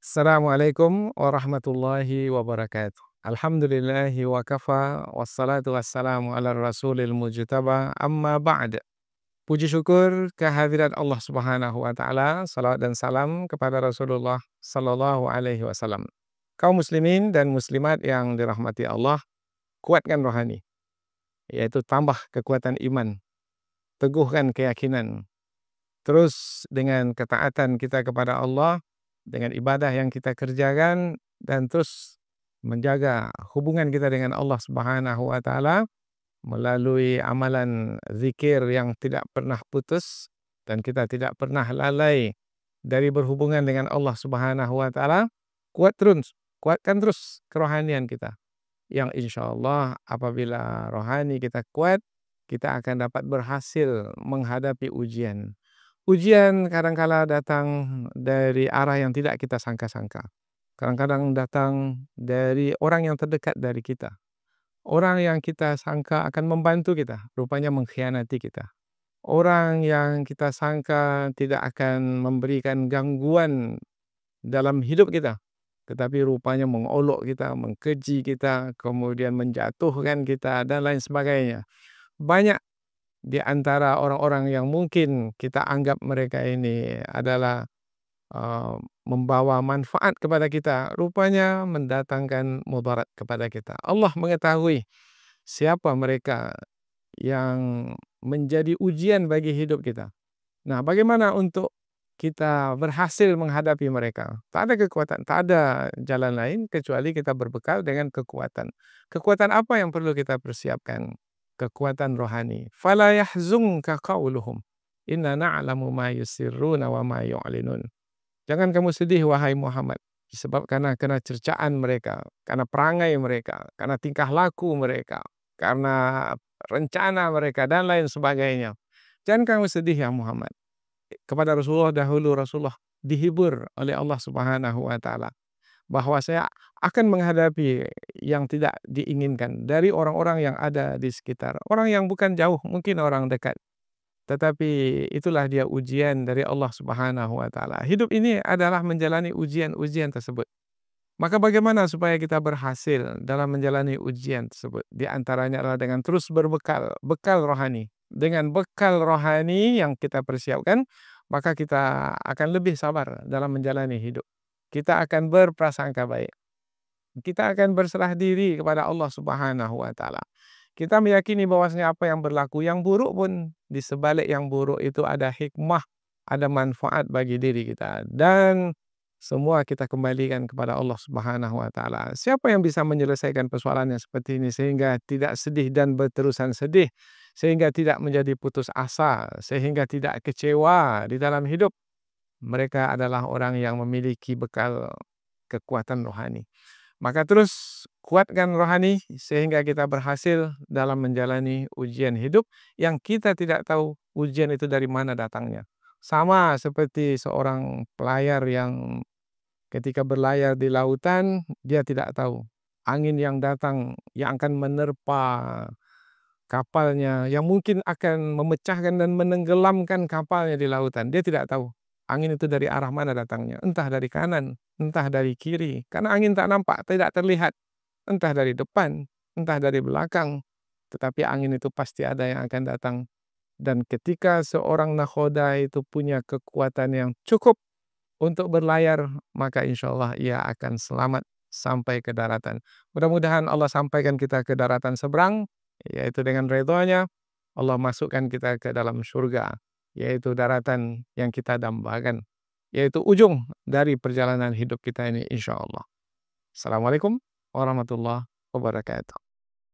Assalamualaikum warahmatullahi wabarakatuh. Alhamdulillahi wa kafa, wassalatu wassalamu ala rasulil mujtaba, amma ba'd. Puji syukur kehadirat Allah Subhanahu wa taala, salawat dan salam kepada Rasulullah sallallahu alaihi wasallam. Kaum muslimin dan muslimat yang dirahmati Allah, kuatkan rohani, yaitu tambah kekuatan iman, teguhkan keyakinan. Terus dengan ketaatan kita kepada Allah, dengan ibadah yang kita kerjakan, dan terus menjaga hubungan kita dengan Allah Subhanahu wa taala melalui amalan zikir yang tidak pernah putus dan kita tidak pernah lalai dari berhubungan dengan Allah Subhanahu wa taala. Kuatkan terus kerohanian kita. Yang insyaallah apabila rohani kita kuat, kita akan dapat berhasil menghadapi ujian. Ujian kadangkala datang dari arah yang tidak kita sangka-sangka. Kadang-kadang datang dari orang yang terdekat dari kita. Orang yang kita sangka akan membantu kita, rupanya mengkhianati kita. Orang yang kita sangka tidak akan memberikan gangguan dalam hidup kita, tetapi rupanya mengolok kita, mengkeji kita, kemudian menjatuhkan kita, dan lain sebagainya. Banyak di antara orang-orang yang mungkin kita anggap mereka ini adalah membawa manfaat kepada kita, rupanya mendatangkan mudarat kepada kita. Allah mengetahui siapa mereka yang menjadi ujian bagi hidup kita. Nah, bagaimana untuk kita berhasil menghadapi mereka? Tak ada kekuatan, tak ada jalan lain kecuali kita berbekal dengan kekuatan. Kekuatan apa yang perlu kita persiapkan? Kekuatan rohani. Fala yahzunka qauluhum. Inna na'lamu ma yusirruna wa ma yu'linun. Jangan kamu sedih wahai Muhammad, disebabkan karena cercaan mereka, karena perangai mereka, karena tingkah laku mereka, karena rencana mereka dan lain sebagainya. Jangan kamu sedih ya Muhammad. Kepada Rasulullah dahulu, Rasulullah dihibur oleh Allah Subhanahu wa taala bahwa saya akan menghadapi yang tidak diinginkan dari orang-orang yang ada di sekitar, orang yang bukan jauh, mungkin orang dekat. Tetapi itulah dia ujian dari Allah Subhanahu wa taala. Hidup ini adalah menjalani ujian-ujian tersebut. Maka bagaimana supaya kita berhasil dalam menjalani ujian tersebut? Di antaranya adalah dengan terus bekal rohani. Dengan bekal rohani yang kita persiapkan, maka kita akan lebih sabar dalam menjalani hidup. Kita akan berprasangka baik. Kita akan berserah diri kepada Allah Subhanahu wa taala. Kita meyakini bahwasanya apa yang berlaku yang buruk pun di sebalik yang buruk itu ada hikmah, ada manfaat bagi diri kita, dan semua kita kembalikan kepada Allah Subhanahu wa taala. Siapa yang bisa menyelesaikan persoalan yang seperti ini sehingga tidak sedih dan berterusan sedih, sehingga tidak menjadi putus asa, sehingga tidak kecewa di dalam hidup? Mereka adalah orang yang memiliki bekal kekuatan rohani. Maka terus kuatkan rohani sehingga kita berhasil dalam menjalani ujian hidup yang kita tidak tahu ujian itu dari mana datangnya. Sama seperti seorang pelayar yang ketika berlayar di lautan, dia tidak tahu angin yang datang yang akan menerpa kapalnya, yang mungkin akan memecahkan dan menenggelamkan kapalnya di lautan. Dia tidak tahu angin itu dari arah mana datangnya, entah dari kanan, entah dari kiri, karena angin tak nampak, tidak terlihat, entah dari depan, entah dari belakang, tetapi angin itu pasti ada yang akan datang. Dan ketika seorang nakhoda itu punya kekuatan yang cukup untuk berlayar, maka insya Allah ia akan selamat sampai ke daratan. Mudah-mudahan Allah sampaikan kita ke daratan seberang, yaitu dengan ridhonya Allah masukkan kita ke dalam surga, yaitu daratan yang kita dambakan, yaitu ujung dari perjalanan hidup kita ini insya Allah. Assalamualaikum warahmatullahi wabarakatuh.